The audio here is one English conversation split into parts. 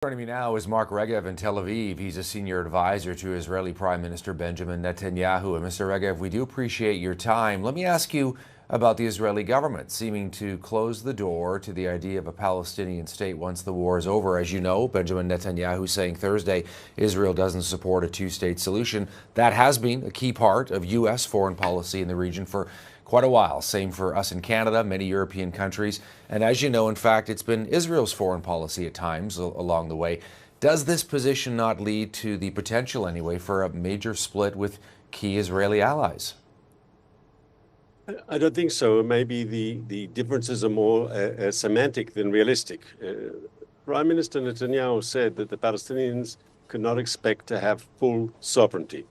Joining me now is Mark Regev in Tel Aviv. He's a senior advisor to Israeli Prime Minister Benjamin Netanyahu. And Mr. Regev, we do appreciate your time. Let me ask you about the Israeli government seeming to close the door to the idea of a Palestinian state once the war is over. As you know, Benjamin Netanyahu saying Thursday Israel doesn't support a two-state solution. That has been a key part of U.S. foreign policy in the region for quite a while. Same for us in Canada, many European countries. And as you know, in fact, it's been Israel's foreign policy at times along the way. Does this position not lead to the potential, anyway, for a major split with key Israeli allies? I don't think so. Maybe the differences are more semantic than realistic. Prime Minister Netanyahu said that the Palestinians could not expect to have full sovereignty.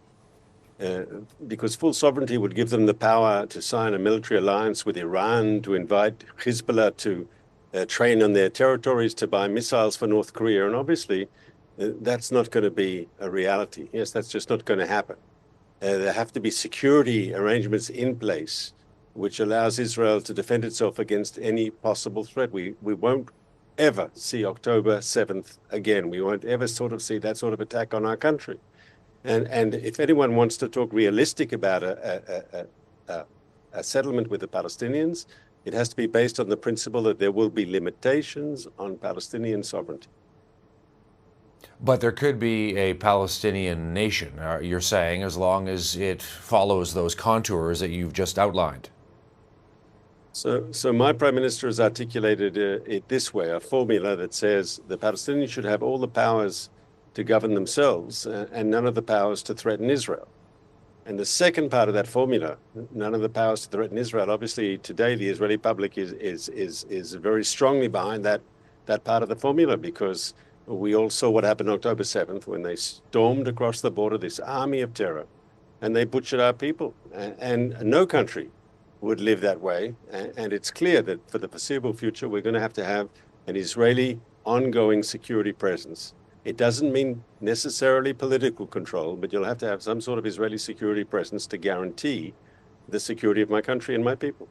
Because full sovereignty would give them the power to sign a military alliance with Iran, to invite Hezbollah to train on their territories, to buy missiles for North Korea. And obviously, that's not going to be a reality. Yes, that's just not going to happen. There have to be security arrangements in place, which allows Israel to defend itself against any possible threat. We won't ever see October 7th again. We won't ever sort of see that sort of attack on our country. And if anyone wants to talk realistic about a settlement with the Palestinians, it has to be based on the principle that there will be limitations on Palestinian sovereignty. But there could be a Palestinian nation, you're saying, as long as it follows those contours that you've just outlined. So my prime minister has articulated it this way, a formula that says the Palestinians should have all the powers to govern themselves and none of the powers to threaten Israel. And the second part of that formula, none of the powers to threaten Israel, obviously today the Israeli public is very strongly behind that part of the formula, because we all saw what happened October 7th when they stormed across the border, this army of terror, and they butchered our people. And no country would live that way. And it's clear that for the foreseeable future, we're going to have an Israeli ongoing security presence. It doesn't mean necessarily political control, but you'll have to have some sort of Israeli security presence to guarantee the security of my country and my people.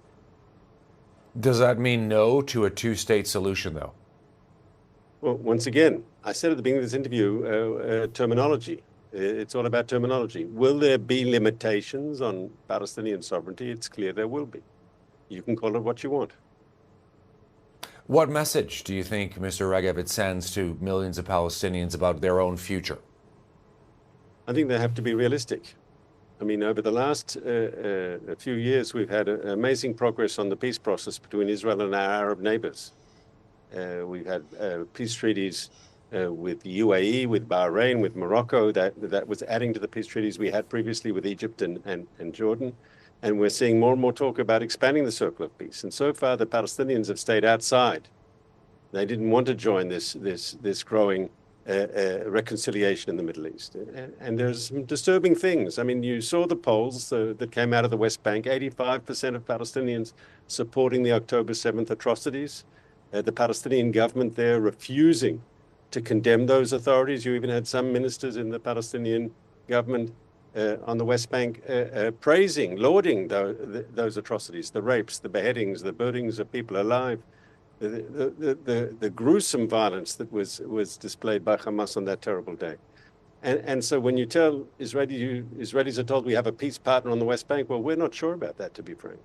Does that mean no to a two-state solution, though? Well, once again, I said at the beginning of this interview, terminology. It's all about terminology. Will there be limitations on Palestinian sovereignty? It's clear there will be. You can call it what you want. What message do you think, Mr. Regev, it sends to millions of Palestinians about their own future? I think they have to be realistic. I mean, over the last few years, we've had amazing progress on the peace process between Israel and our Arab neighbors. We've had peace treaties with the UAE, with Bahrain, with Morocco, that was adding to the peace treaties we had previously with Egypt and Jordan. And we're seeing more and more talk about expanding the circle of peace. And so far, the Palestinians have stayed outside. They didn't want to join this growing reconciliation in the Middle East. And there's some disturbing things. I mean, you saw the polls that came out of the West Bank, 85% of Palestinians supporting the October 7th atrocities. The Palestinian government there refusing to condemn those authorities. You even had some ministers in the Palestinian government on the West Bank praising, lauding those atrocities, the rapes, the beheadings, the burnings of people alive, the gruesome violence that was displayed by Hamas on that terrible day. And so when you tell Israelis are told we have a peace partner on the West Bank, well, we're not sure about that, to be frank.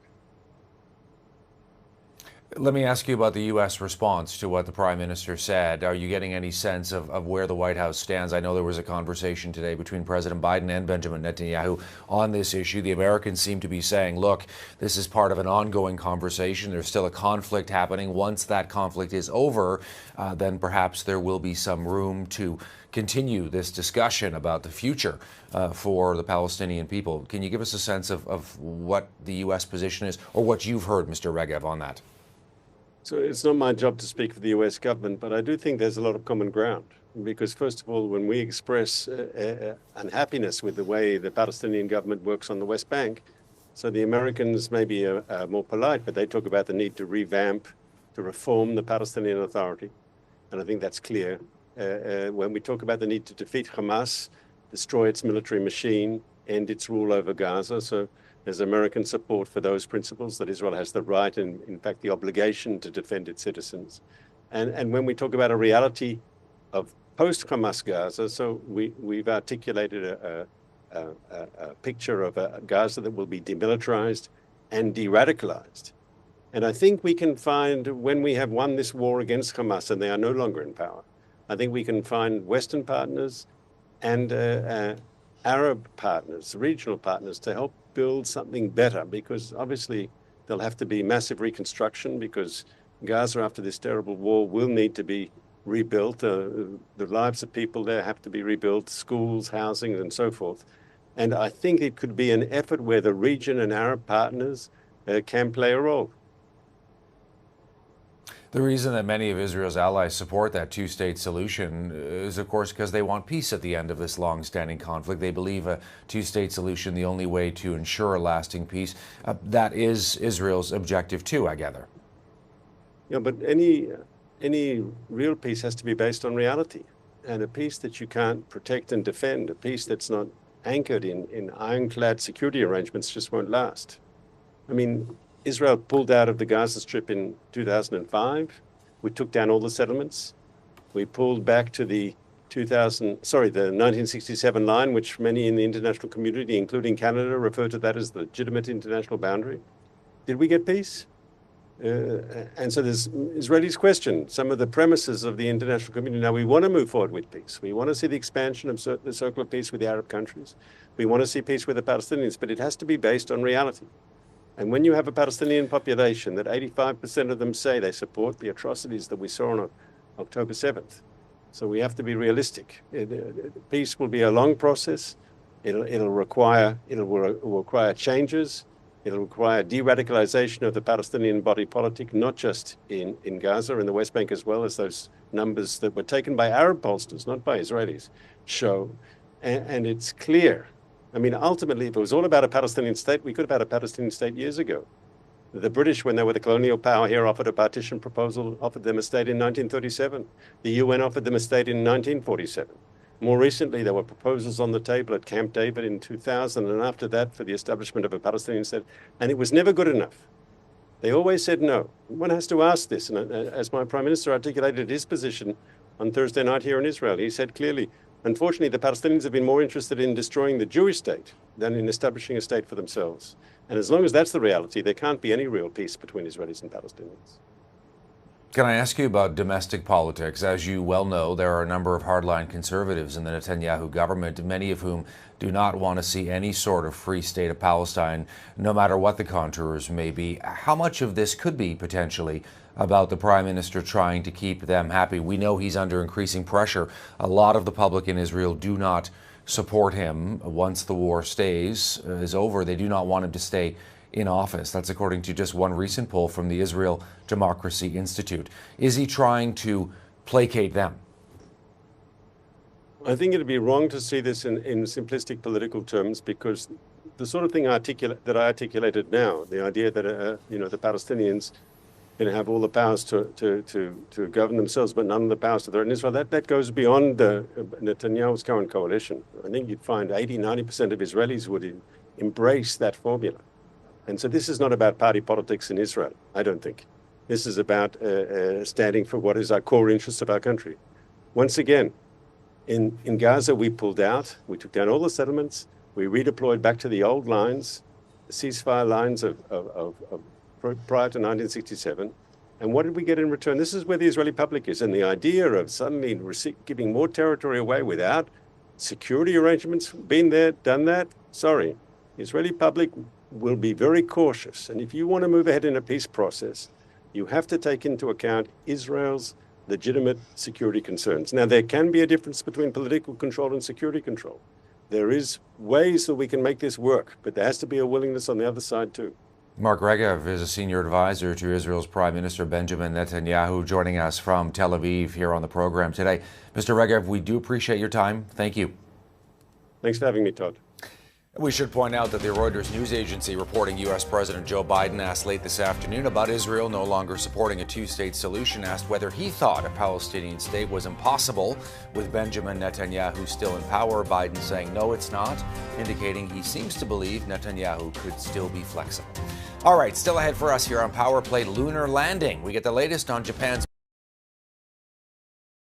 Let me ask you about the U.S. response to what the Prime Minister said. Are you getting any sense of where the White House stands? I know there was a conversation today between President Biden and Benjamin Netanyahu on this issue. The Americans seem to be saying, look, this is part of an ongoing conversation. There's still a conflict happening. Once that conflict is over, then perhaps there will be some room to continue this discussion about the future for the Palestinian people. Can you give us a sense of what the U.S. position is, or what you've heard, Mr. Regev, on that? So it's not my job to speak for the US government, but I do think there's a lot of common ground. Because first of all, when we express unhappiness with the way the Palestinian government works on the West Bank, so the Americans maybe are more polite, but they talk about the need to revamp, to reform the Palestinian Authority. And I think that's clear. When we talk about the need to defeat Hamas, destroy its military machine, end its rule over Gaza. So there's American support for those principles, that Israel has the right and, in fact, the obligation to defend its citizens. And when we talk about a reality of post-Hamas Gaza. So we've articulated a picture of a Gaza that will be demilitarized and de-radicalized. And I think we can find, when we have won this war against Hamas and they are no longer in power, I think we can find Western partners and Arab partners, regional partners, to help build something better, because obviously there'll have to be massive reconstruction, because Gaza after this terrible war will need to be rebuilt. The lives of people there have to be rebuilt, schools, housing, and so forth. And I think it could be an effort where the region and Arab partners can play a role. The reason that many of Israel's allies support that two-state solution is, of course, because they want peace at the end of this long-standing conflict. They believe a two-state solution, the only way to ensure a lasting peace. That is Israel's objective too, I gather. Yeah, but any real peace has to be based on reality. And a peace that you can't protect and defend, a peace that's not anchored in ironclad security arrangements, just won't last. I mean, Israel pulled out of the Gaza Strip in 2005. We took down all the settlements. We pulled back to the 1967 line, which many in the international community, including Canada, refer to that as the legitimate international boundary. Did we get peace? And so there's Israelis question some of the premises of the international community. Now, we want to move forward with peace. We want to see the expansion of the circle of peace with the Arab countries. We want to see peace with the Palestinians, but it has to be based on reality. And when you have a Palestinian population that 85% of them say they support the atrocities that we saw on October 7th, so we have to be realistic. Peace will be a long process. It'll require changes. It'll require de-radicalization of the Palestinian body politic, not just in Gaza and the West Bank, as well as those numbers that were taken by Arab pollsters, not by Israelis, show. And it's clear. I mean, ultimately, if it was all about a Palestinian state, we could have had a Palestinian state years ago. The British, when they were the colonial power here, offered a partition proposal, offered them a state in 1937. The UN offered them a state in 1947. More recently, there were proposals on the table at Camp David in 2000, and after that for the establishment of a Palestinian state, and it was never good enough. They always said no. One has to ask this, and as my Prime Minister articulated his position on Thursday night here in Israel, he said clearly, unfortunately, the Palestinians have been more interested in destroying the Jewish state than in establishing a state for themselves. And as long as that's the reality, there can't be any real peace between Israelis and Palestinians. Can I ask you about domestic politics? As you well know, there are a number of hardline conservatives in the Netanyahu government, many of whom do not want to see any sort of free state of Palestine, no matter what the contours may be. How much of this could be potentially about the Prime Minister trying to keep them happy? We know he's under increasing pressure. A lot of the public in Israel do not support him. Once the war is over, they do not want him to stay in office. That's according to just one recent poll from the Israel Democracy Institute. Is he trying to placate them? I think it'd be wrong to see this in simplistic political terms, because the sort of thing that I articulated now, the idea that the Palestinians have all the powers to govern themselves, but none of the powers to threaten Israel, that goes beyond Netanyahu's current coalition. I think you'd find 80-90% of Israelis would embrace that formula. And so this is not about party politics in Israel, I don't think. This is about standing for what is our core interests of our country. Once again, in Gaza, we pulled out, we took down all the settlements, we redeployed back to the old lines, the ceasefire lines of prior to 1967. And what did we get in return? This is where the Israeli public is. And the idea of suddenly giving more territory away without security arrangements, been there, done that, sorry. The Israeli public will be very cautious. And if you want to move ahead in a peace process, you have to take into account Israel's legitimate security concerns. Now, there can be a difference between political control and security control. There is ways that we can make this work, but there has to be a willingness on the other side too. Mark Regev is a senior advisor to Israel's Prime Minister Benjamin Netanyahu, joining us from Tel Aviv here on the program today. Mr. Regev, we do appreciate your time. Thank you. Thanks for having me, Todd. We should point out that the Reuters news agency reporting U.S. President Joe Biden asked late this afternoon about Israel no longer supporting a two-state solution, asked whether he thought a Palestinian state was impossible with Benjamin Netanyahu still in power. Biden saying no, it's not, indicating he seems to believe Netanyahu could still be flexible. All right, still ahead for us here on Power Play, lunar landing. We get the latest on Japan's